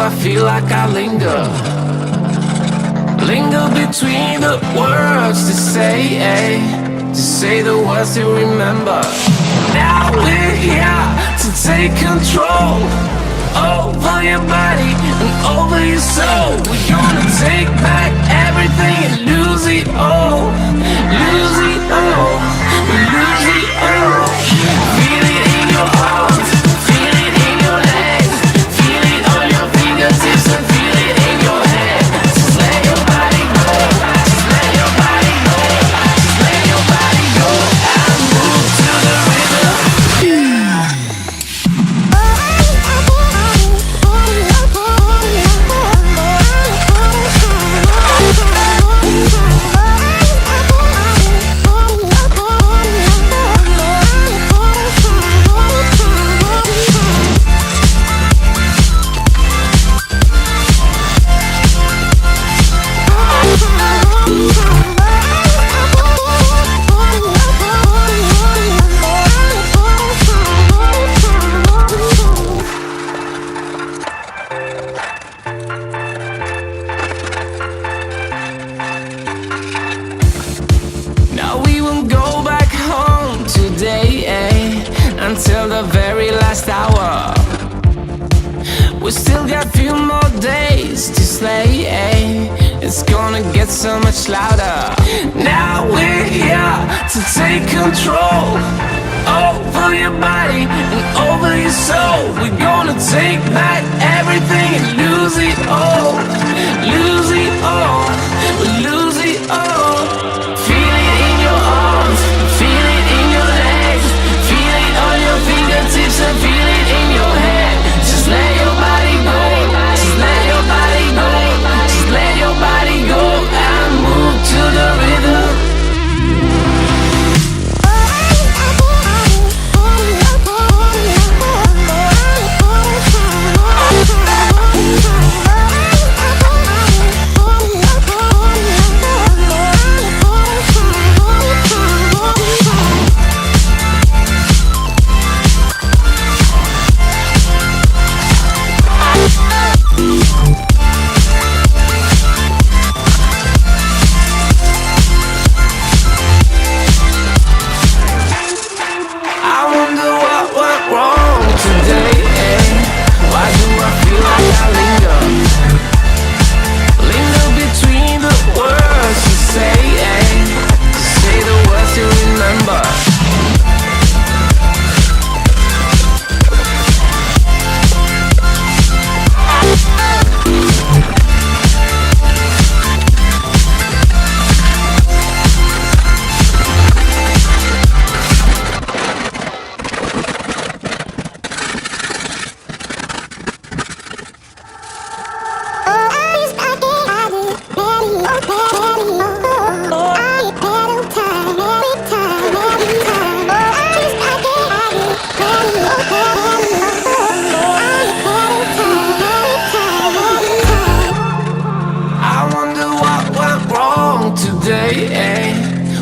I feel like I linger? Linger between the words to say the words to remember. Now we're here to take control over your body and over your soul. We're gonna take back everything and lose it all. Lose it all. Lose it all. Feel it in your arms. Feel it in your legs. Feel it on your fingertips and feel it in your head. Just let your body go. Just let your body go. Just let your body go and move to the rhythm. Until the very last hour. We still got few more days to slay, It's gonna get so much louder. Now we're here to take control over your body and over your soul. We're gonna take back everything and lose it all. Lose it all. Lose it all. Feel it in your arms. Feel it in your legs. Feel it on your fingertips and feel it in your head. Just let your body go. Just let your body go. Just let your body go and move to the rhythm.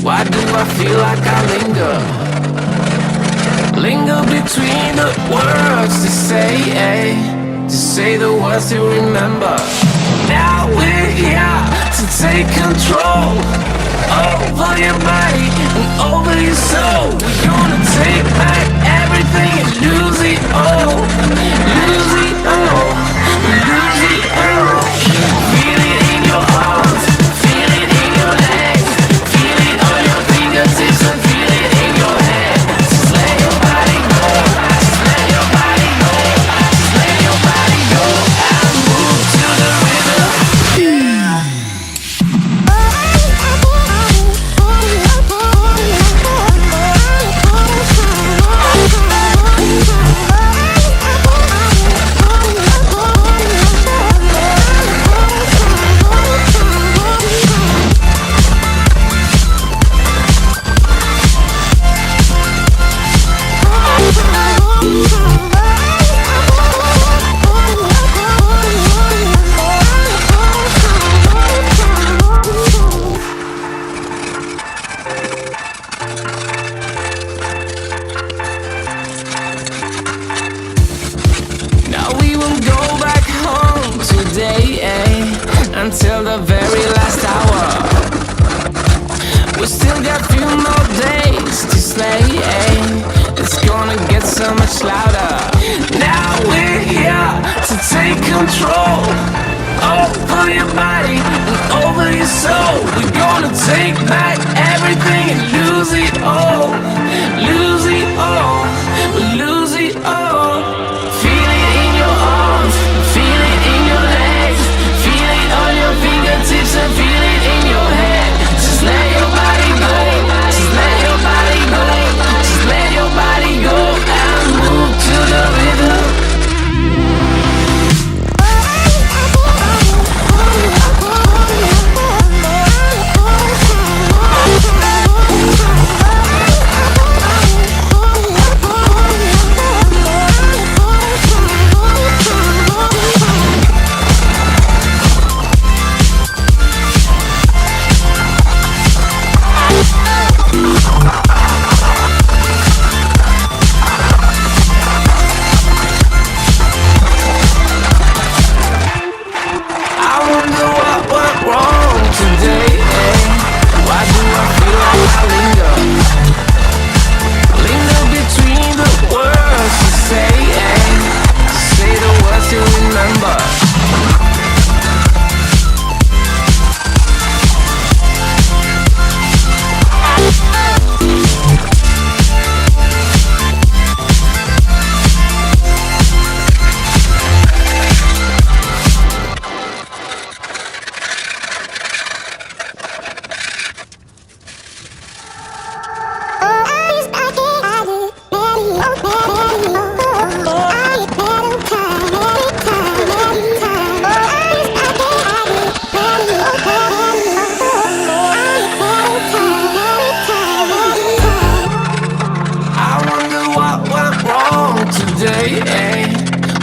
Why do I feel like I linger? Linger between the words to say the words to remember. Now we're here to take control over your body and over your soul. We're gonna take back everything and lose it all. Lose it all. Lose it all. Feel it in your arms. Feel it in your legs. Feel it on your fingertips and feel it in your head. Just let your body go. Just let your body go. Just let your body go and move to the rhythm. over your body and over your soul. We're gonna take back everything and lose it all. Lose it all. Lose it all. Feel it in your arms, feel it in your legs, feel it on your fingertips and feel it in your head. Just let your body go, just let your body go, just let your body go and move to the rhythm.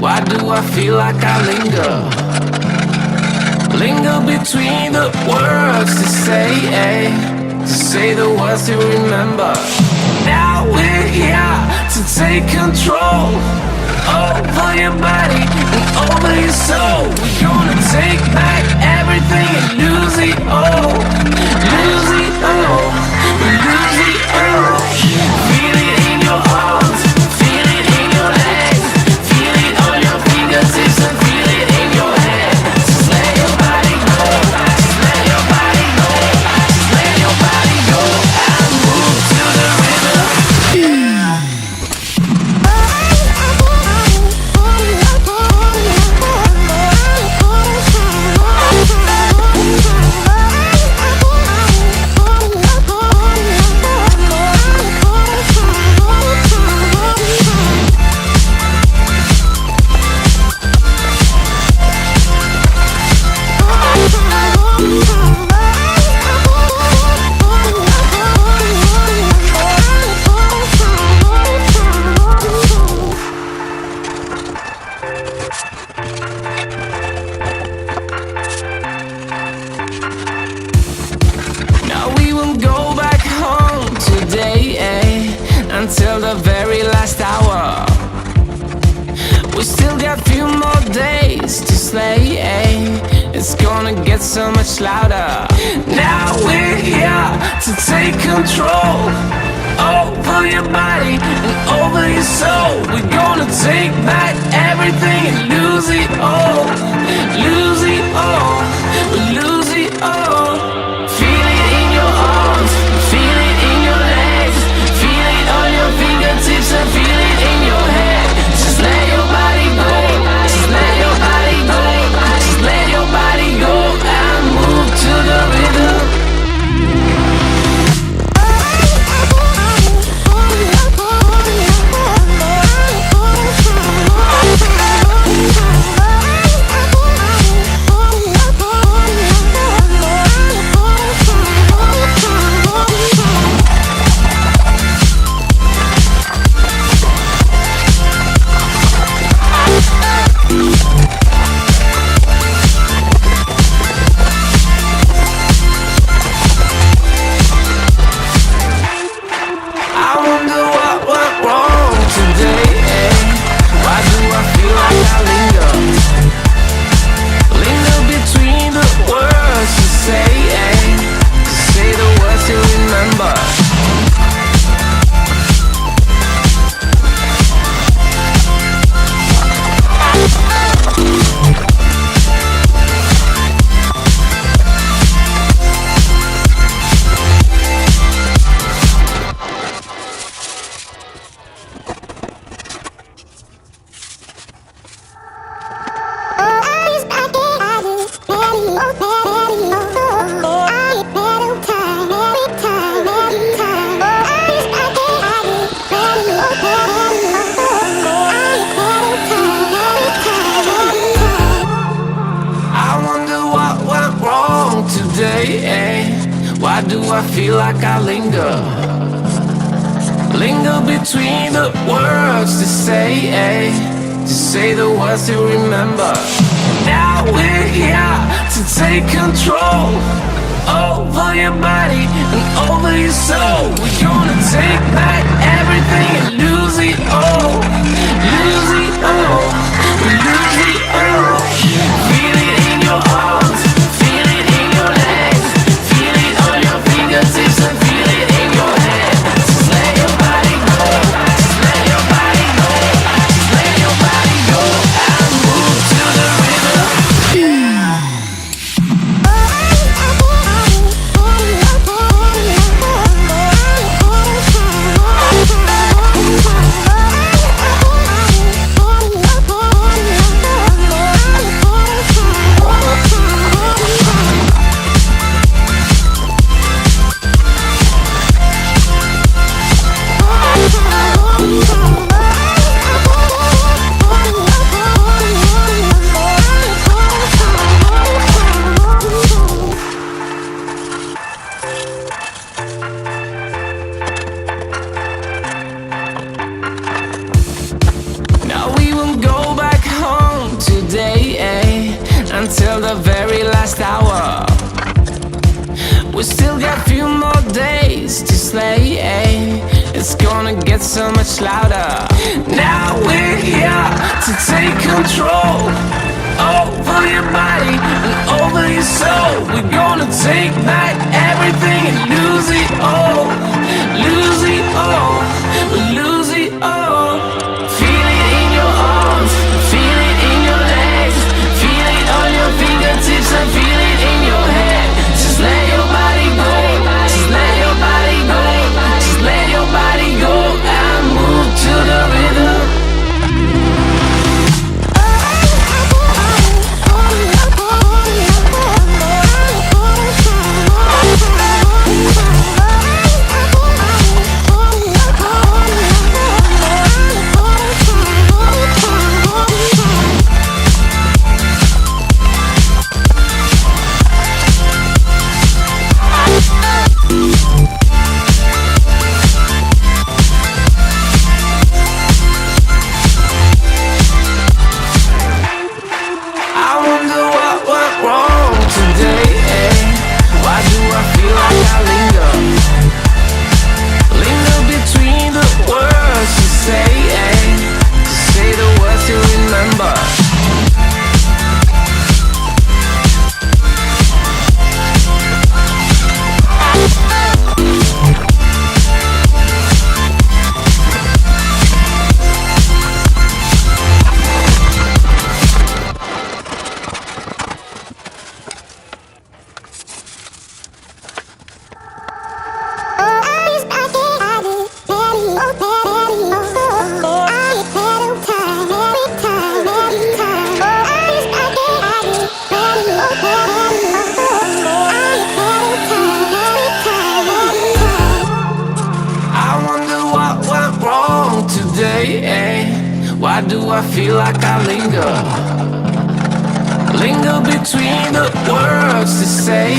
Why do I feel like I linger? Linger between the words to say the words to remember. Now we're here to take control over your body and over your soul. We're gonna take back everything and lose it all. Lose it all. Lose it all. Feel it in your arms, feel it in your legs, feel it on your fingertips and feel it in your head. Just let your body go, just let your body go, just let your body go and move to the rhythm. Until the very last hour. We still got few more days to slay, It's gonna get so much louder. Now we're here to take control over your body and over your soul. We're gonna take back everything and lose it all. Lose it all. Lose it all. Feel it in your arms, feel it in your legs, feel it on your fingertips and feel it in your head. Just let your body go, just let your body go, just let your body go and move to the rhythm. do I feel like I linger? Linger between the words to say the words to remember. Now we're here to take control over your body and over your soul. We're gonna take back everything and lose it all. Lose it all. Lose it all. Feel it in your arms. Feel it in your legs. Feel it on your fingertips and feel it in your head. Just let your body go. Just let your body go. Just let your body go and move to the rhythm. Until the very last hour. We still got a few more days to slay, It's gonna get so much louder. Now we're here to take control over your body and over your soul. We're gonna take back everything and lose it all. Lose it all. Lose it all. Feel it in your arms. Feel it in your legs. Feel it on your fingertips and feel it in your head. Just let your body go. Just let your body go. Just let your body go and move to the rhythm. Why do I feel like I linger? Linger between the words to say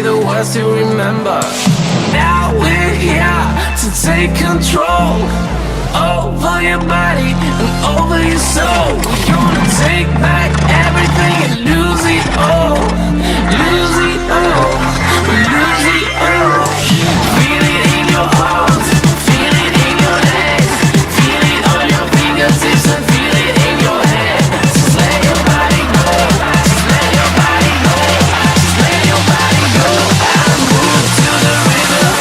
the words to remember. Now we're here to take control over your body and over your soul. We're gonna take back everything and lose it all. Lose it all. Lose it all. Feel it in your arms. Feel it in your legs. Feel it on your fingertips and feel it in your head. Just let your body go. Just let your body go. Just let your body go and move to the rhythm.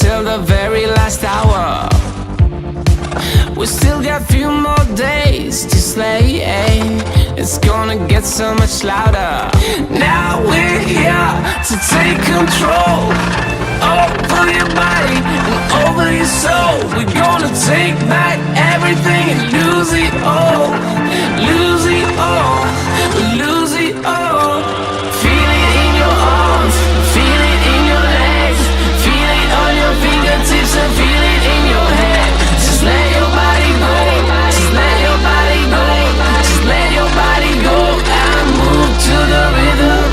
until the very last hour. We still got few more days to slay. It's gonna get so much louder. Now we're here to take control over your body and over your soul. We're gonna take back everything and lose it all. Lose it all. Lose it all. Feel it in your arms, feel it in your legs, feel it on your fingertips and feel it in your head. Just let your body go, just let your body go, just let your body go and move to the rhythm.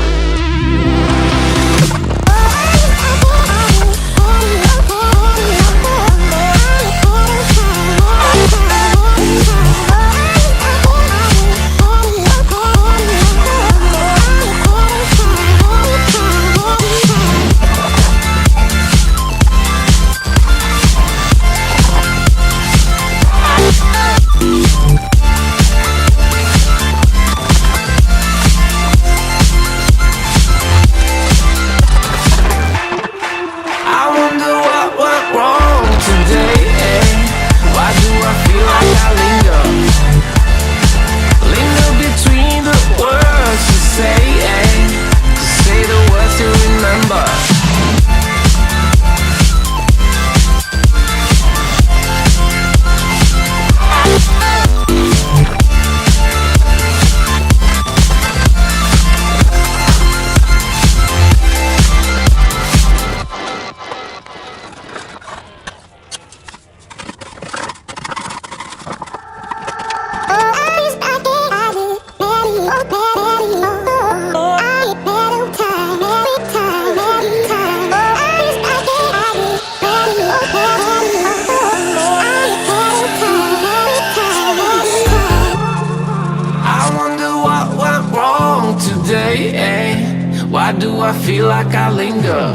Why do I feel like I linger?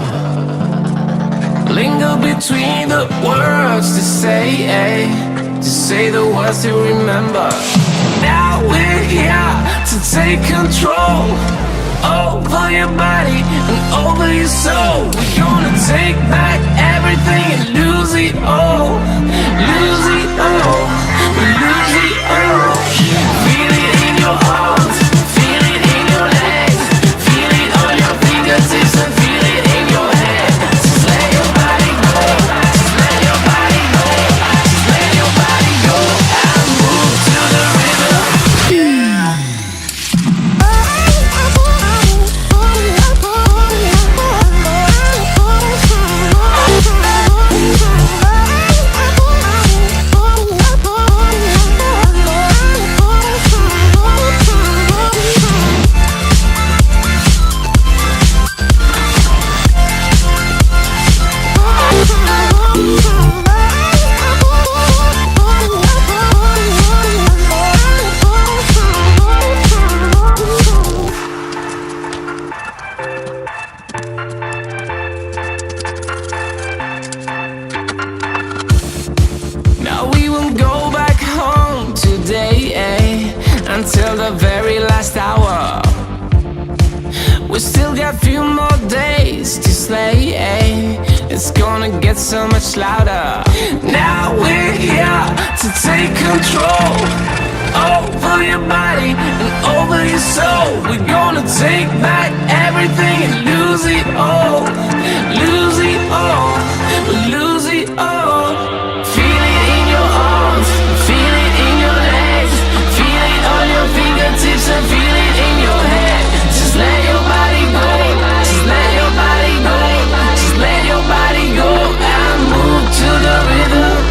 Linger between the words to say the words to remember. Now we're here to take control over your body and over your soul. We're gonna take back everything and lose it all. Lose it all. Lose it all. Feel it in your arms, feel it in your legs, feel it on your fingertips and feel it in your head. Just let your body go, just let your body go, just let your body go and move to the rhythm. Until the very last hour. We still got few more days to slay. It's gonna get so much louder. Now we're here to take control over your body and over your soul. We're gonna take back everything and lose it all. Lose it all. Lose it all. Feel it in your arms, feel it in your legs, feel it on your fingertips and feel it in your head. Just let your body go, just let your body go, just let your body go and move to the rhythm.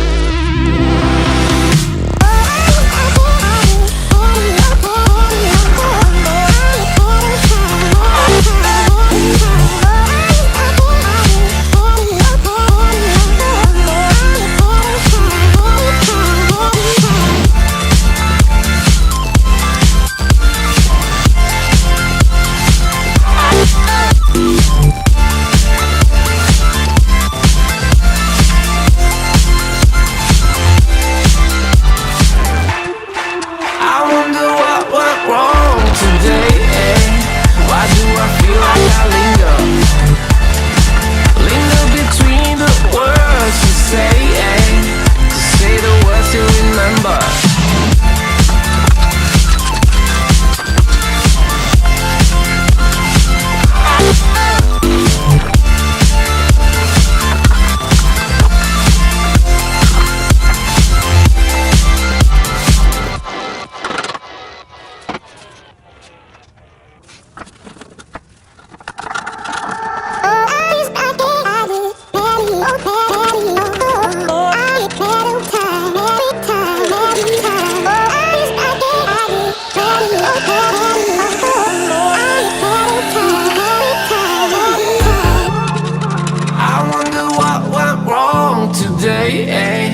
say,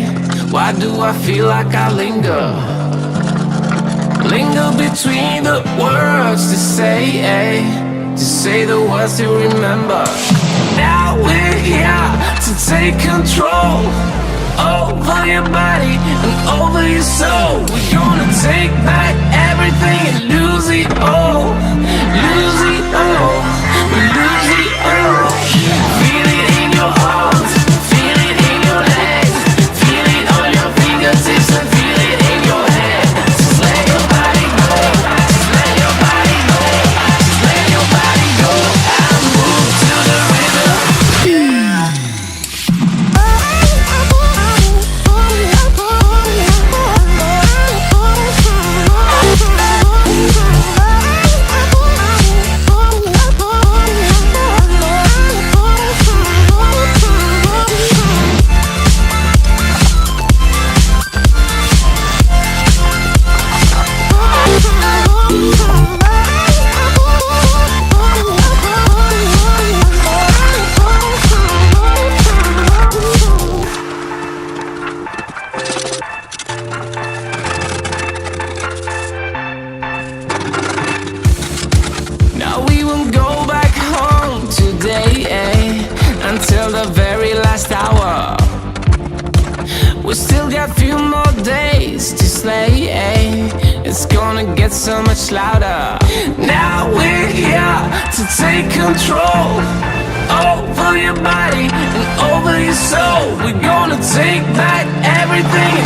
why do I feel like I linger? Linger between the words to say the words to remember. Now we're here to take control over your body and over your soul. We're gonna take back everything and lose it all. Lose it all. Lose it all. Feel it in your heart. Feel it in your legs. Feel it on your fingertips and feel it in your head. Just let your body go. Just let your body go. Just let your body go and move to the rhythm. Now we won't go back home today, until the very last hour. We still got few more days to slay, it's gonna get so much louder. Now we're here to take control over your body and over your soul. We're gonna take back everything